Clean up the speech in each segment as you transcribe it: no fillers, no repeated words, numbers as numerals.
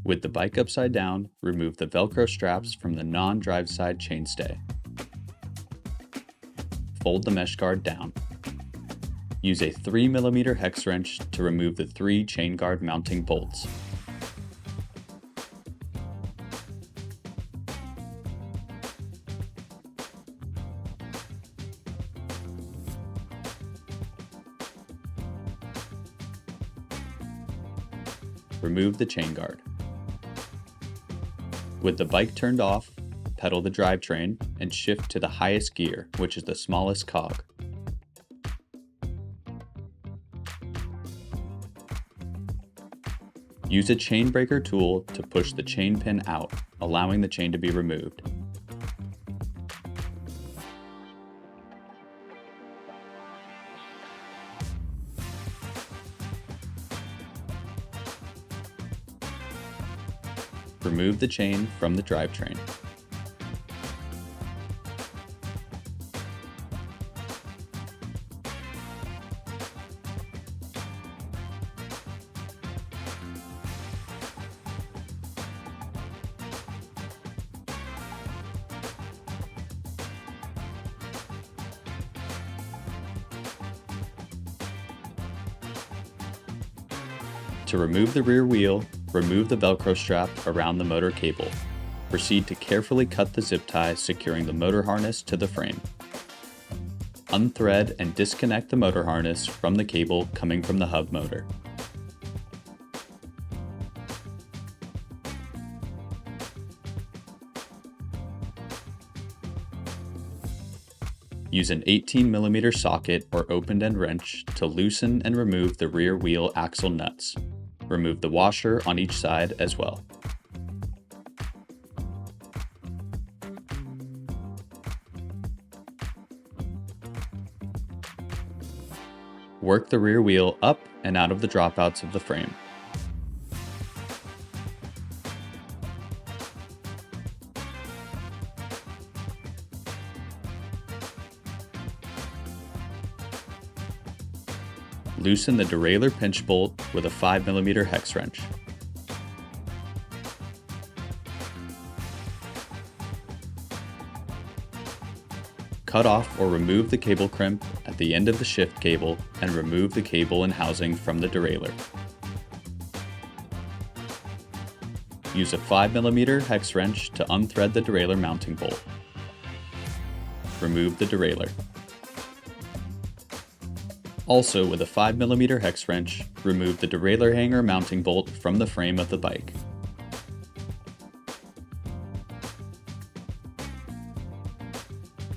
With the bike upside down, remove the Velcro straps from the non-drive side chainstay. Fold the mesh guard down. Use a 3mm hex wrench to remove the 3 chain guard mounting bolts. Remove the chain guard. With the bike turned off, pedal the drivetrain and shift to the highest gear, which is the smallest cog. Use a chain breaker tool to push the chain pin out, allowing the chain to be removed. Remove the chain from the drivetrain. To remove the rear wheel, remove the Velcro strap around the motor cable. Proceed to carefully cut the zip tie securing the motor harness to the frame. Unthread and disconnect the motor harness from the cable coming from the hub motor. Use an 18mm socket or open-end wrench to loosen and remove the rear wheel axle nuts. Remove the washer on each side as well. Work the rear wheel up and out of the dropouts of the frame. Loosen the derailleur pinch bolt with a 5mm hex wrench. Cut off or remove the cable crimp at the end of the shift cable and remove the cable and housing from the derailleur. Use a 5mm hex wrench to unthread the derailleur mounting bolt. Remove the derailleur. Also, with a 5mm hex wrench, remove the derailleur hanger mounting bolt from the frame of the bike.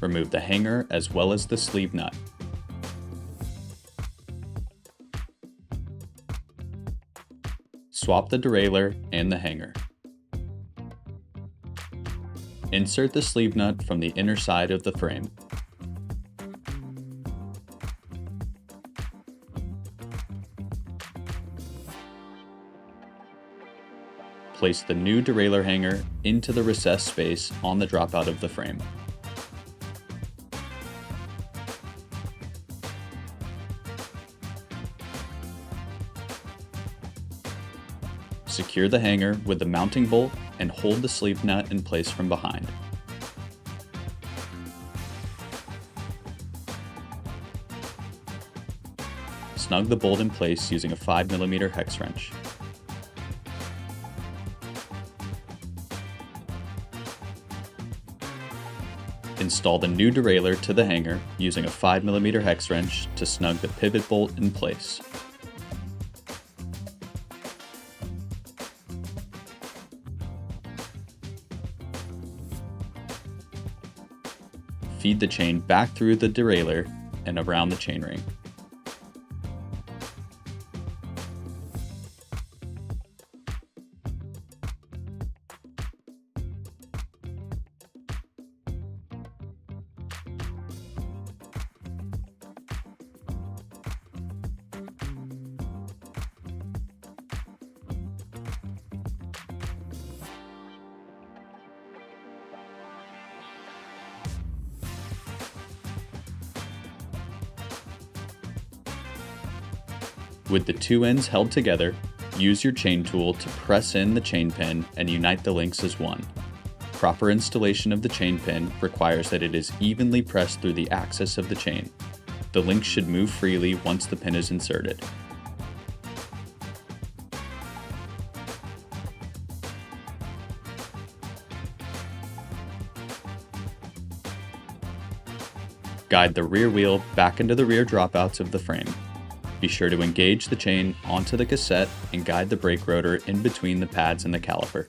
Remove the hanger as well as the sleeve nut. Swap the derailleur and the hanger. Insert the sleeve nut from the inner side of the frame. Place the new derailleur hanger into the recessed space on the dropout of the frame. Secure the hanger with the mounting bolt and hold the sleeve nut in place from behind. Snug the bolt in place using a 5mm hex wrench. Install the new derailleur to the hanger using a 5mm hex wrench to snug the pivot bolt in place. Feed the chain back through the derailleur and around the chainring. With the two ends held together, Use your chain tool to press in the chain pin and unite the links as one. Proper installation of the chain pin requires that it is evenly pressed through the axis of the chain. The link should move freely once the pin is inserted. Guide the rear wheel back into the rear dropouts of the frame. Be sure to engage the chain onto the cassette and guide the brake rotor in between the pads and the caliper.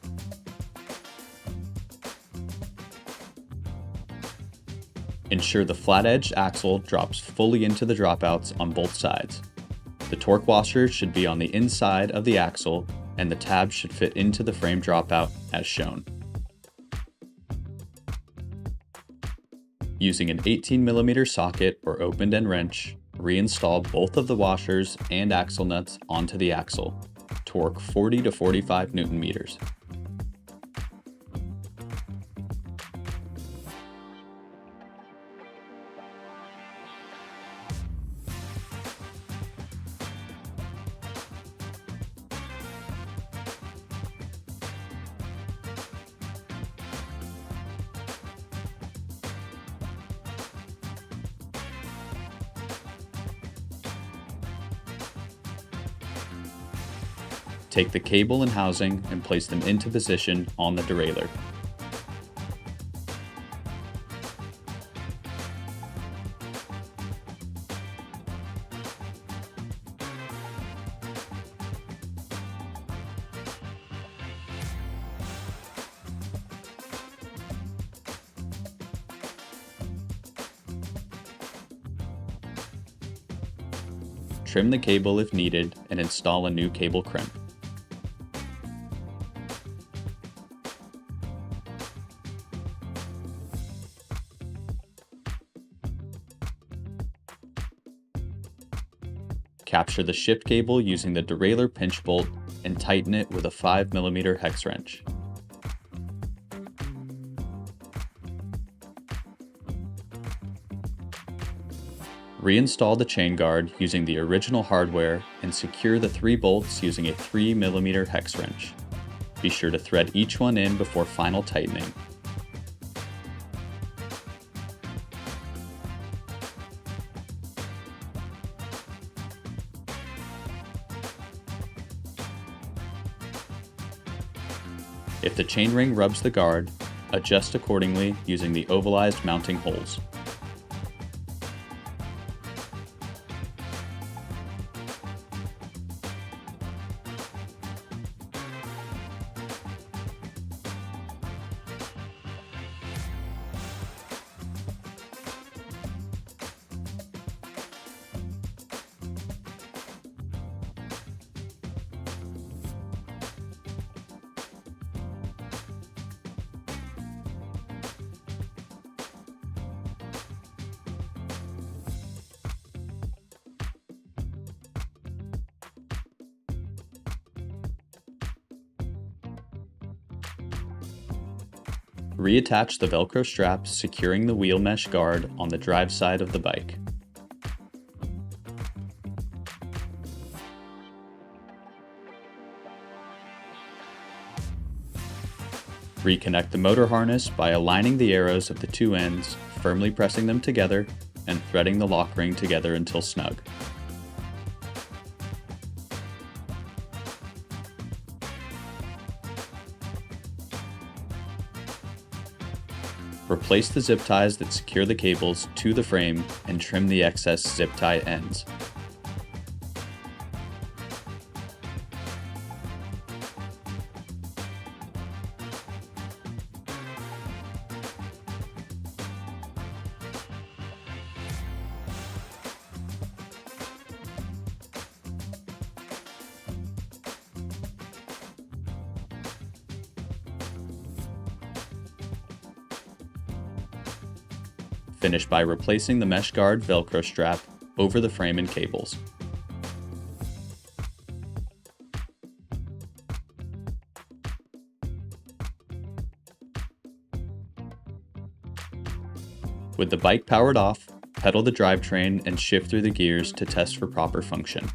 Ensure the flat-edged axle drops fully into the dropouts on both sides. The torque washer should be on the inside of the axle and the tab should fit into the frame dropout as shown. Using an 18mm socket or opened-end wrench, reinstall both of the washers and axle nuts onto the axle. Torque 40 to 45 Nm. Take the cable and housing and place them into position on the derailleur. Trim the cable if needed and install a new cable crimp. Capture the shift cable using the derailleur pinch bolt and tighten it with a 5mm hex wrench. Reinstall the chain guard using the original hardware and secure the 3 bolts using a 3mm hex wrench. Be sure to thread each one in before final tightening. If the chainring rubs the guard, adjust accordingly using the ovalized mounting holes. Reattach the Velcro strap securing the wheel mesh guard on the drive side of the bike. Reconnect the motor harness by aligning the arrows of the 2 ends, firmly pressing them together, and threading the lock ring together until snug. Replace the zip ties that secure the cables to the frame and trim the excess zip tie ends. Finish by replacing the mesh guard Velcro strap over the frame and cables. With the bike powered off, pedal the drivetrain and shift through the gears to test for proper function.